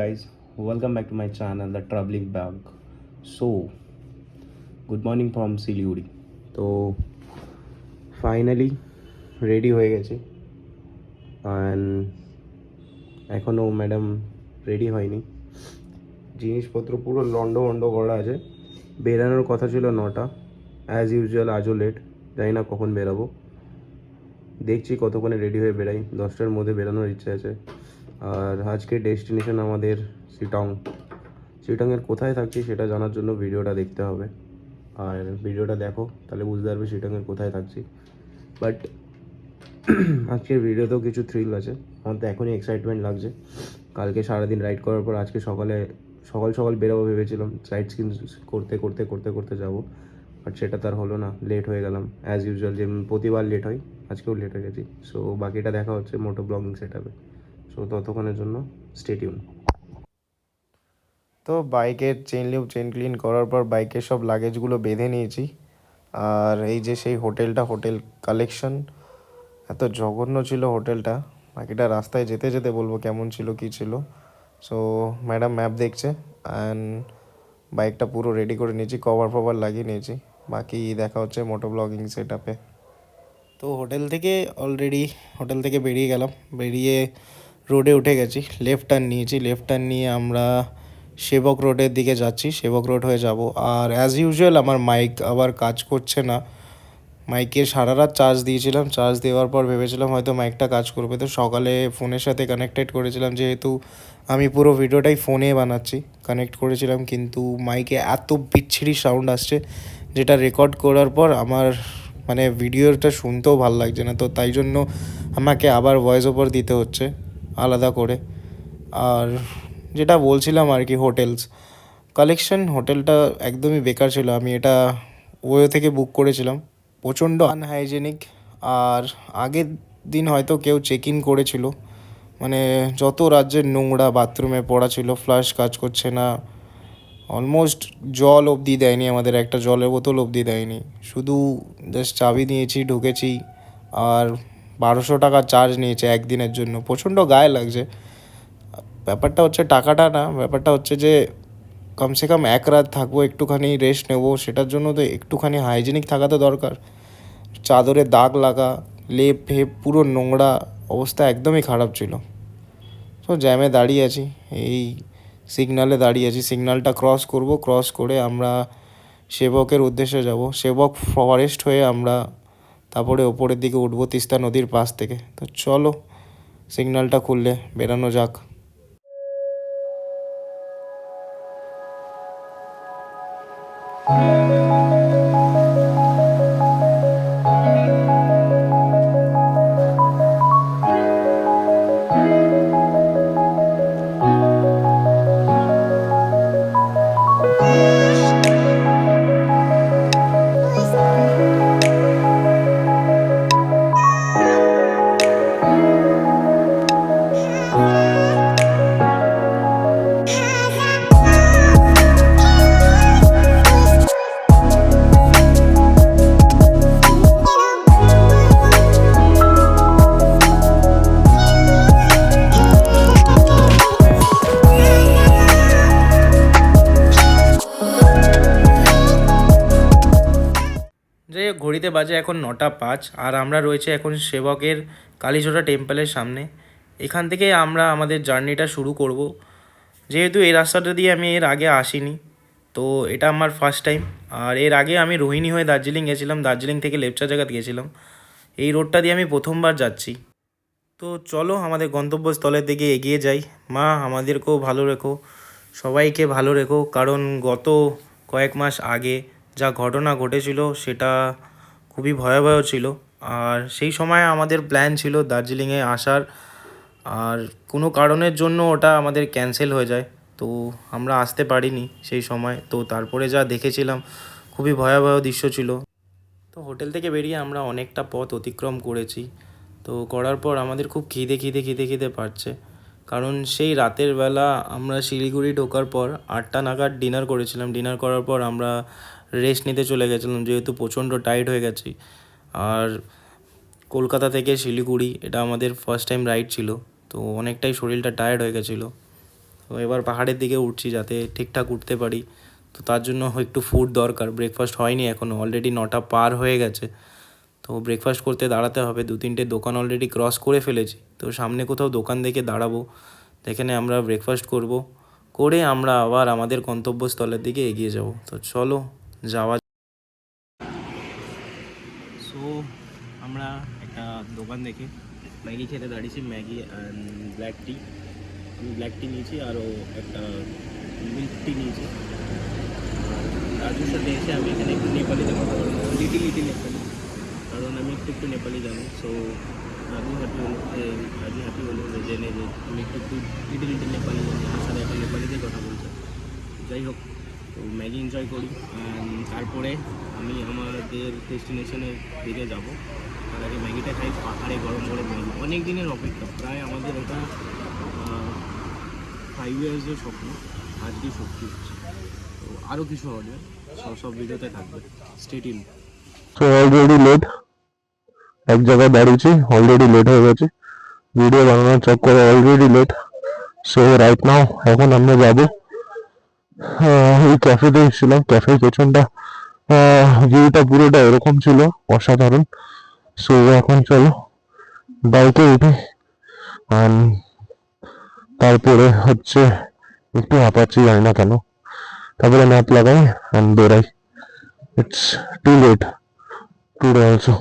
guys, welcome back to my channel, The Traveling Bag. So, good morning from Siliguri. তো finally ready হয়ে গেছে and এখনও madam ready হয়নি। জিনিসপত্র পুরো লন্ড করা আছে। বেরানোর কথা ছিল 9টা, অ্যাজ ইউজুয়াল আজও লেট, জানি না কখন বেরাবো। দেখছি কতক্ষণে রেডি হয়ে বেরাই, 10টার মধ্যে বেরানোর ইচ্ছে আছে। আর আজকের ডেস্টিনেশন আমাদের শিটংয়ের কোথায় থাকছি সেটা জানার জন্য ভিডিওটা দেখতে হবে। আর ভিডিওটা দেখো, তাহলে বুঝতে পারবে শিটংয়ের কোথায় থাকছি। বাট আজকের ভিডিওতেও কিছু থ্রিল আছে। আমার তো এখনই এক্সাইটমেন্ট লাগছে। কালকে সারাদিন রাইড করার পর আজকে সকাল বেরোবো ভেবেছিলাম, সাইট স্কিন করতে যাবো। বাট সেটা তার হলো না, লেট হয়ে গেলাম অ্যাজ ইউজুয়াল, যেমন প্রতিবার লেট হয়, আজকেও লেট হয়ে গেছি। সো বাকিটা দেখা হচ্ছে মোটো ব্লগিং সেট আপে। সো ততক্ষণের জন্য স্টে টিউন। তো বাইকের চেন ক্লিন করার পর বাইকের সব লাগেজগুলো বেঁধে নিয়েছি। আর এই যে সেই হোটেল কালেকশন, এত জঘন্য ছিল হোটেলটা। বাকিটা রাস্তায় যেতে যেতে বলবো কেমন ছিল কী ছিল। সো ম্যাডাম ম্যাপ দেখছে অ্যান্ড বাইকটা পুরো রেডি করে নিয়েছি, কভার লাগিয়ে নিয়েছি। বাকি দেখা হচ্ছে মোটো ব্লগিং সেট আপে। তো হোটেল থেকে বেরিয়ে গেলাম, বেরিয়ে রোডে উঠে গেছি, লেফট টার্ন নিয়ে আমরা সেবক রোডের দিকে যাচ্ছি, সেবক রোড হয়ে যাব। আর অ্যাজ ইউজুয়াল আমার মাইক আবার কাজ করছে না। মাইকে সারা রাত চার্জ দিয়েছিলাম, চার্জ দেওয়ার পর ভেবেছিলাম হয়তো মাইকটা কাজ করবে, তো সকালে ফোনের সাথে কানেক্টেড করেছিলাম, যেহেতু আমি পুরো ভিডিওটাই ফোনে বানাচ্ছি, কানেক্ট করেছিলাম। কিন্তু মাইকে এত বিচ্ছিরি সাউন্ড আসছে, যেটা রেকর্ড করার পর আমার মানে ভিডিওটা শুনতেও ভালো লাগছে না। তো তাই জন্য আমাকে আবার ভয়েস ওভার দিতে হচ্ছে আলাদা করে। আর যেটা বলছিলাম আর কি, হোটেলটা একদমই বেকার ছিল। আমি এটা ওয়ো থেকে বুক করেছিলাম, প্রচণ্ড আনহাইজেনিক। আর আগের দিন হয়তো কেউ চেক ইন করেছিল, মানে যত রাজ্যের নোংরা বাথরুমে পড়া ছিল, ফ্লাশ কাজ করছে না, অলমোস্ট জল অবধি দেয়নি, আমাদের একটা জলের বোতল অবধি দেয়নি, শুধু জাস্ট চাবি নিয়েছি, ঢুকেছি। আর 1200 টাকা চার্জ নিয়েছে একদিনের জন্য, প্রচণ্ড গায়ে লাগছে। ব্যাপারটা হচ্ছে টাকাটা না, ব্যাপারটা হচ্ছে যে কমসে কম এক রাত থাকবো, একটুখানি রেস্ট নেবো, সেটার জন্য তো একটুখানি হাইজেনিক থাকা তো দরকার। চাদরে দাগ লাগা, লেপ ফেপ পুরো নোংরা, অবস্থা একদমই খারাপ ছিল। তো জ্যামে দাঁড়িয়ে আছি, এই সিগনালে দাঁড়িয়ে আছি, সিগনালটা ক্রস করে আমরা সেবকের উদ্দেশ্যে যাব। সেবক ফরেস্ট হয়ে আমরা তারপরে ওপরের দিকে উঠবো তিস্তা নদীর পাশ থেকে। তো চলো, সিগনালটা খুললে বেরানো যাক। যে ঘড়িতে বাজে এখন 9টা 5, আর আমরা রয়েছে এখন সেবকের কালীচোরা টেম্পলের সামনে। এখান থেকে আমরা আমাদের জার্নিটা শুরু করব। যেহেতু এই রাস্তাটা দিয়ে আমি এর আগে আসিনি, তো এটা আমার ফার্স্ট টাইম। আর এর আগে আমি রোহিণী হয়ে দার্জিলিং গেছিলাম, দার্জিলিং থেকে লেপচা জায়গা গেছিলাম। এই রোডটা দিয়ে আমি প্রথমবার যাচ্ছি। তো চলো আমাদের গন্তব্যস্থলের দিকে এগিয়ে যাই। মা আমাদেরকেও ভালো রেখো, সবাইকে ভালো রেখো, কারণ গত কয়েক মাস আগে যা ঘটনা ঘটেছিল সেটা খুবই ভয়াবহ ছিল। আর সেই সময় আমাদের প্ল্যান ছিল দার্জিলিংয়ে আসার, আর কোনো কারণের জন্য ওটা আমাদের ক্যান্সেল হয়ে যায়। তো আমরা আসতে পারিনি সেই সময়। তো তারপরে যা দেখেছিলাম, খুবই ভয়াবহ দৃশ্য ছিল। তো হোটেল থেকে বেরিয়ে আমরা অনেকটা পথ অতিক্রম করেছি। তো করার পর আমাদের খুব খিদে পাচ্ছে, কারণ সেই রাতের বেলা আমরা শিলিগুড়ি ঢোকার পর 8টা নাগাদ ডিনার করেছিলাম। ডিনার করার পর আমরা রেস্ট নিতে চলে গেছিলাম, যেহেতু প্রচণ্ড টায়ার্ড হয়ে গেছি। আর কলকাতা থেকে শিলিগুড়ি এটা আমাদের ফার্স্ট টাইম রাইড ছিল, তো অনেকটাই শরীরটা টায়ার্ড হয়ে গেছিলো। তো এবার পাহাড়ের দিকে উঠছি যাতে ঠিকঠাক উঠতে পারি। তো তার জন্য একটু ফুড দরকার, ব্রেকফাস্ট হয়নি এখনও, অলরেডি 9টা পার হয়ে গেছে। তো ব্রেকফাস্ট করতে দাঁড়াতে হবে, 2-3টে দোকান অলরেডি ক্রস করে ফেলেছি। তো সামনে কোথাও দোকান দেখে দাঁড়াবো, যেখানে আমরা ব্রেকফাস্ট করব, করে আমরা আবার আমাদের গন্তব্যস্থলের দিকে এগিয়ে যাব। তো চলো যাওয়া। সো আমরা একটা দোকান দেখে ম্যাগি খেতে দাঁড়িয়েছি, ম্যাগি অ্যান্ড ব্ল্যাক টি। আমি ব্ল্যাক টি নিয়েছি, আরও একটা মিল্ক টি নিয়েছি। রাজুর সাথে এসে আমি এখানে একটু নেপালিতে কথা বলবো, লিটিল নেপালি, কারণ আমি একটু নেপালি জানি। সো রাজু হ্যাপি হলো যে জেনে যে আমি একটু লিটিল নেপালি জানি, আমার সাথে একটা নেপালিতেই কথা বলছে। যাই হোক, তো ম্যাগি এনজয় করি, তারপরে আমি আমাদের ডেস্টিনেশনের দিকে যাব। তার আগে ম্যাগিটা খাই, পাহাড়ে গরম গরম ম্যাগি, অনেক দিনের অপেক্ষা, প্রায় আমাদের এটা 5 ইয়ার্সের স্বপ্ন, আজকে সত্যি হচ্ছে। তো আরও কিছু হবে, সব ভিডিওতে থাকবে, স্টে টিউন। তো অলরেডি লেট, এক জায়গায় দাঁড়িয়েছি, অলরেডি লেট হয়ে গেছে, ভিডিও বানানোর চক্করে already late. So right now এখন আমরা যাবো এই ক্যাফেতে এসেছিলাম, ক্যাফের পেছনটা ভিউটা পুরোটা এরকম ছিল, অসাধারণ। সো এখন চলো বাইকে উঠি, তারপরে হচ্ছে একটু হাঁপাচ্ছি জানি না কেন, তারপরে ম্যাপ লাগাই অ্যান্ড বেরাই। It's too late today also.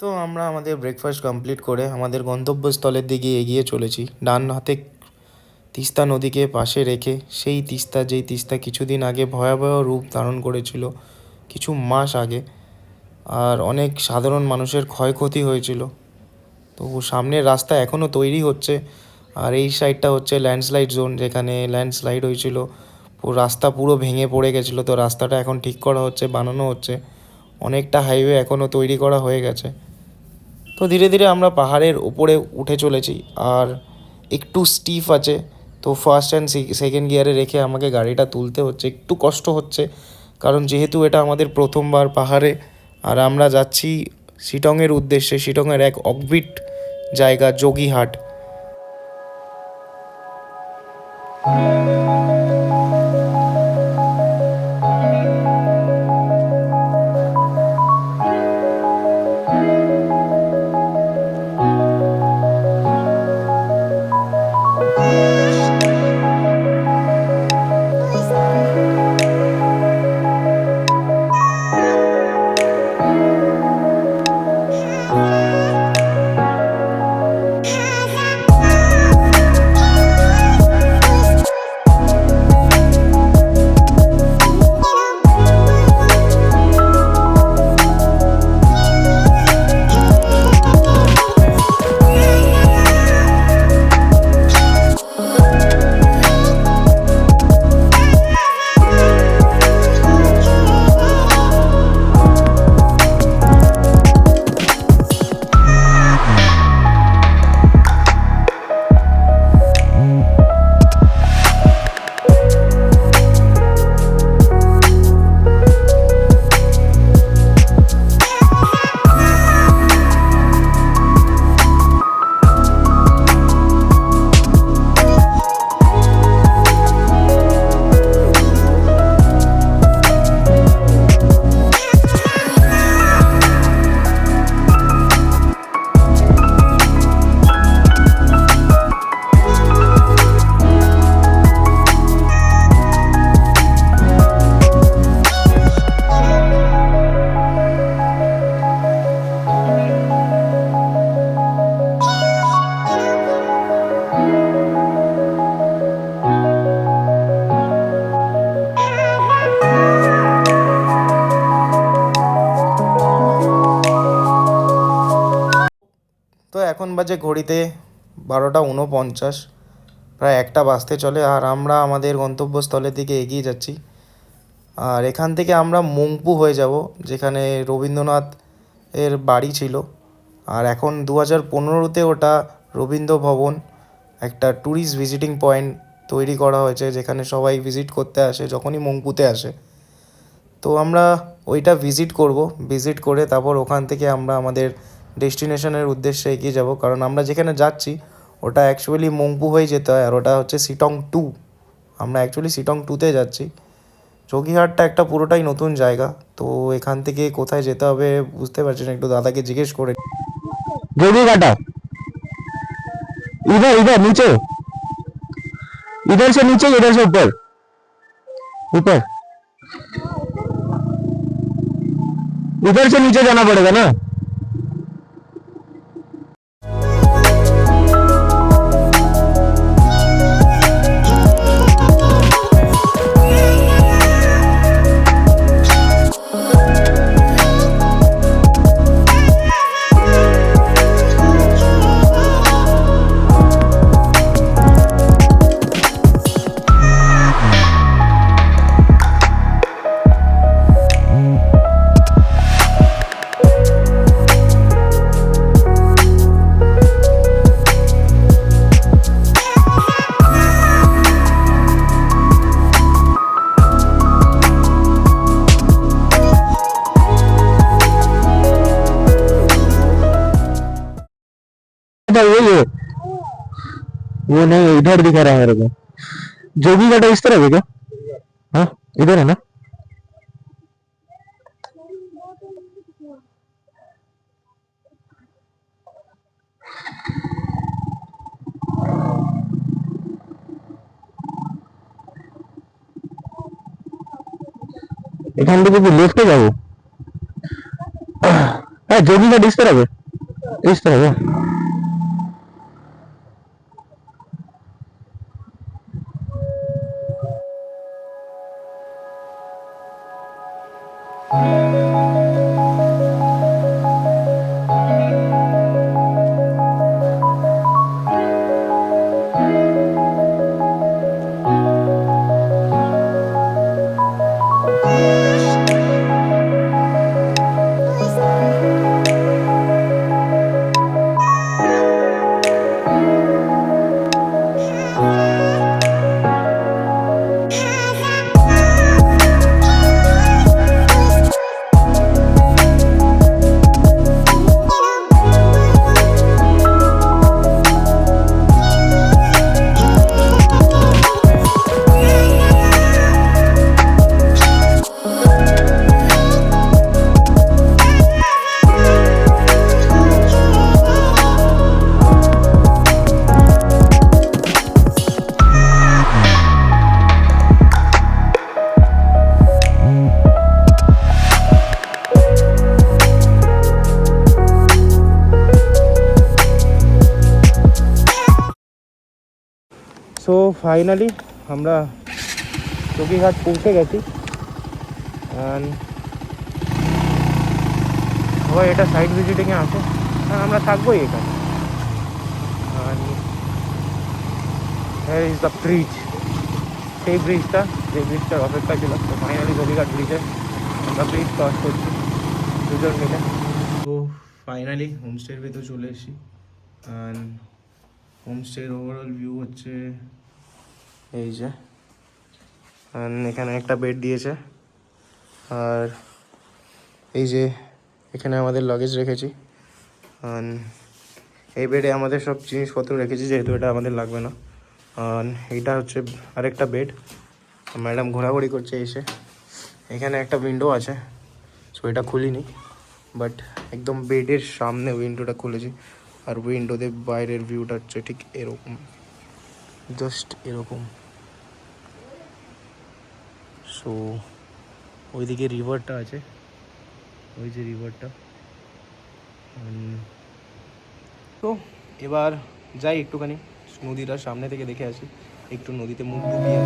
তো আমরা আমাদের ব্রেকফাস্ট কমপ্লিট করে আমাদের গন্তব্যস্থলের দিকে এগিয়ে চলেছি, ডান হাতে তিস্তা নদীকে পাশে রেখে। সেই তিস্তা, যেই তিস্তা কিছুদিন আগে ভয়াবহ রূপ ধারণ করেছিল, কিছু মাস আগে, আর অনেক সাধারণ মানুষের ক্ষয়ক্ষতি হয়েছিল। তো সামনের রাস্তা এখনও তৈরি হচ্ছে, আর এই সাইডটা হচ্ছে ল্যান্ডস্লাইড জোন, যেখানে ল্যান্ডস্লাইড হয়েছিল, রাস্তা পুরো ভেঙে পড়ে গেছিলো। তো রাস্তাটা এখন ঠিক করা হচ্ছে, বানানো হচ্ছে, অনেকটা হাইওয়ে এখনও তৈরি করা হয়ে গেছে। তো ধীরে ধীরে আমরা পাহাড়ের উপরে উঠে চলেছি, আর একটু স্টিফ আছে, তো ফার্স্ট অ্যান্ড সেকেন্ড গিয়ারে রেখে আমাকে গাড়িটা তুলতে হচ্ছে, একটু কষ্ট হচ্ছে, কারণ যেহেতু এটা আমাদের প্রথমবার পাহাড়ে, আর আমরা যাচ্ছি শিটংয়ের উদ্দেশ্যে, শিটংয়ের এক অফবিট জায়গা যোগীহাট। বাজে ঘড়িতে 12:49, প্রায় 1টা বাজতে চলে, আর আমরা আমাদের গন্তব্যস্থলের দিকে এগিয়ে যাচ্ছি। আর এখান থেকে আমরা মংপু হয়ে যাব, যেখানে রবীন্দ্রনাথ এর বাড়ি ছিল। আর এখন 2015-তে ওটা রবীন্দ্র ভবন, একটা ট্যুরিস্ট ভিজিটিং পয়েন্ট তৈরি করা হয়েছে, যেখানে সবাই ভিজিট করতে আসে যখনই মংপুতে আসে। তো আমরা ওইটা ভিজিট করে তারপর ওখান থেকে আমরা আমাদের ডেস্টিনেশনের উদ্দেশ্যে এগিয়ে যাব, কারণ আমরা যেখানে যাচ্ছি ওটা অ্যাকচুয়ালি মংপু হয়ে যেতে হয়, আর ওটা হচ্ছে সিটং 2। আমরা অ্যাকচুয়ালি সিটং 2-তে যাচ্ছি। যোগীহাটটা একটা পুরোটাই নতুন জায়গা, তো এখান থেকে কোথায় যেতে হবে বুঝতে পারছি না, একটু দাদাকে জিজ্ঞেস করে। जोगी घाटा इधर इधर नीचे, इधर से नीचे, इधर से ऊपर, ऊपर इधर से नीचे जाना पड़ेगा ना। वो नहीं, इधर दिखा रहा है मेरे को। जोगी घाटा इस तरफ है क्या? हाँ, इधर है ना। এখান থেকে কি লেফটে যাবো? হ্যাঁ, যোগীঘাট इस तरफ है, इस तरफ है। সো ফাইনালি আমরা যোগীঘাট পৌঁছে গেছি। সবাই এটা সাইড ভিজিটিংয়ে আছে, আর আমরা থাকবোই এখানে। ইজ দ্য ব্রিজ, সেই ব্রিজটা, যে ব্রিজটার অপেক্ষা ছিল। তো ফাইনালি যোগীঘাট ব্রিজে আমরা ব্রিজ ক্রস করছি দুজন মিলে। তো ফাইনালি হোমস্টের ভেতর চলে এসেছি। হোমস্টের ওভারঅল ভিউ হচ্ছে এই যে, এখানে একটা বেড দিয়েছে, আর এই যে এখানে আমাদের লাগেজ রেখেছি। এই বেডে আমাদের সব জিনিসপত্র রেখেছি, যেহেতু এটা আমাদের লাগবে না। এইটা হচ্ছে আরেকটা বেড। ম্যাডাম ঘোরাঘুরি করছে এসে। এখানে একটা উইন্ডো আছে, সো এটা খুলিনি, বাট একদম বেডের সামনে উইন্ডোটা খুলেছি। আর উইন্ডোতে বাইরের ভিউটা হচ্ছে ঠিক এরকম, জাস্ট এরকম। সো ওইদিকে রিভারটা আছে, ওই যে রিভারটা। তো এবার যাই একটুখানি নদীটার সামনে থেকে দেখে আসি, একটু নদীতে মুখ ডুবিয়ে।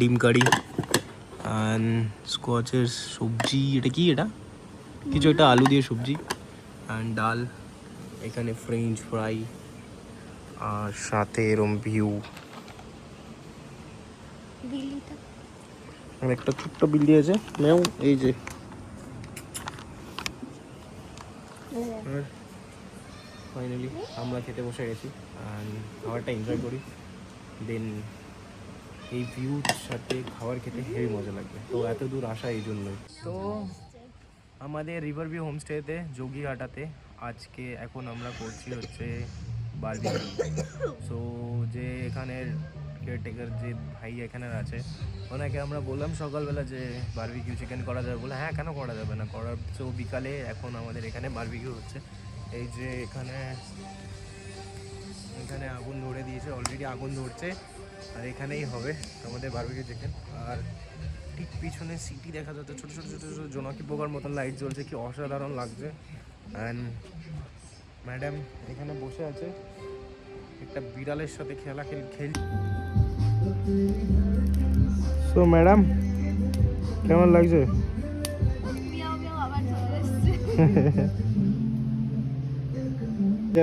ডিম কারি অ্যান্ড স্কোয়াচের সবজি, এটা কি, এটা কিছু একটা আলু দিয়ে সবজি অ্যান্ড ডাল, এখানে ফ্রেঞ্চ ফ্রাই আর সাথে এরম ভিউ। আর একটা ছোট্ট বিল্লি আছে ম্যাও, এই যে। আর ফাইনালি আমরা খেতে বসে গেছি অ্যান্ড খাবারটা এনজয় করি। দেন এই ভিউর সাথে খাবার খেতে হেভি মজা লাগবে, তো এত দূর আসা এই জন্যই। তো আমাদের রিভার ভিউ হোমস্টেতে যোগীঘাটাতে আজকে এখন আমরা করছি হচ্ছে বারবিকিউ। সো যে এখানের কেয়ারটেকার যে ভাই এখানে আছে, ওনাকে আমরা বললাম সকালবেলা যে বারবিকিউ চিকেন করা যাবে, বলে হ্যাঁ কেন করা যাবে না, করার। সো বিকালে এখন আমাদের এখানে বারবিকিউ হচ্ছে। এই যে এখানে এখানে আগুন ধরে দিয়েছে, অলরেডি আগুন ধরছে, আর এখানেই হবে আমাদের বারবিকিউ চিকেন। আর ঠিক পিছনে সিটি দেখা যাচ্ছে, ছোটো ছোটো ছোটো ছোটো জোনাকি পোকার মতন লাইট জ্বলছে, কি অসাধারণ লাগছে। অ্যান্ড ম্যাডাম এখানে বসে আছে একটা বিড়ালের সাথে খেল। সো ম্যাডাম কেমন লাগছে?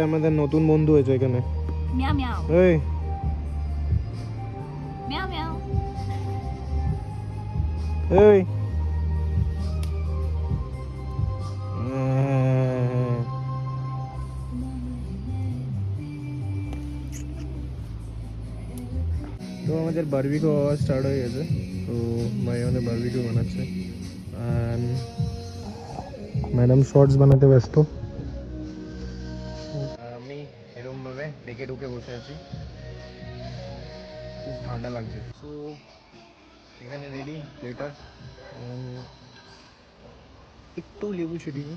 আমাদের নতুন বন্ধু হয়েছে এখানে। মিয়াও মিয়াও এই মিয়াও মিয়াও। এই তো আমাদের বারবিকিউ হওয়া স্টার্ট হয়ে গেছে। তো ভাই আমাদের বারবিকিউ বানাচ্ছে অ্যান্ড ম্যাডাম শর্টস বানাতে ব্যস্ত। আমি এরকমভাবে ডেকে ঢুকে বসে আছি, খুব ঠান্ডা লাগছে। সো এখানে রেডি প্লেটার, একটু লেবু ছিটিয়ে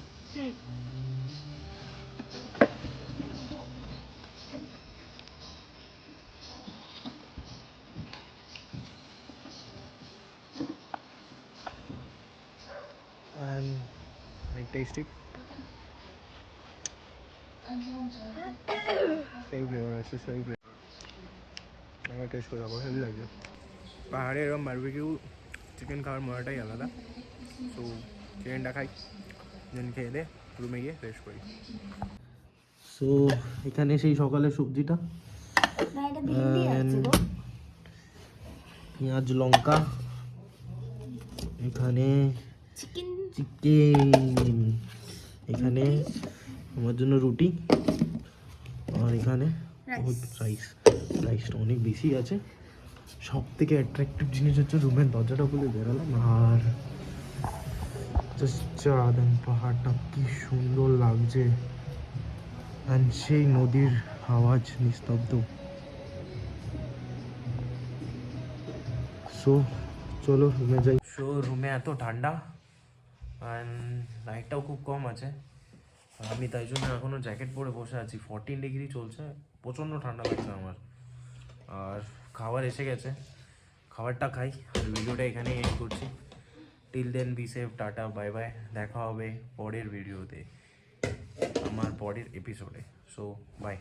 and very tasty. Same flavor, it's the same flavor. আমার টেস্ট করে যাবো, হেভি লাগছে। পাহাড়ে এরকম বারবিকিউ চিকেন খাওয়ার মজাটাই আলাদা। সো চিকেনটা খাই, দেন খেয়ে দে রুমে গিয়ে ফ্রেশ করি। সো এখানে সেই সকালের সবজিটা, পেঁয়াজ লঙ্কা, এখানে চিকেন চিকেন, এখানে আমার জন্য রুটি, আর এখানে রাইসটা অনেক বেশি আছে। সব থেকে অ্যাট্রাকটিভ জিনিস হচ্ছে রুমের দরজাটা খুলে বেরোলাম আর জাস্ট চাঁদান পাহাড়টা কি সুন্দর লাগছে, অ্যান্ড সেই নদীর আওয়াজ নিস্তব্ধ। সো চলো রুমে যাই। সো রুমে এত ঠান্ডা অ্যান্ড লাইটটাও খুব কম আছে, আমি তাই জন্য এখনও জ্যাকেট পরে বসে আছি। 14 ডিগ্রি চলছে, প্রচণ্ড ঠান্ডা লাগছে আমার। আর খাবার এসে গেছে, খাবারটা খাই আর ভিডিওটা এখানেই এন্ড করছি। Till then be safe, tata bye bye, দেখা হবে পরের ভিডিওতে, আমার পরের এপিসোডে। So by.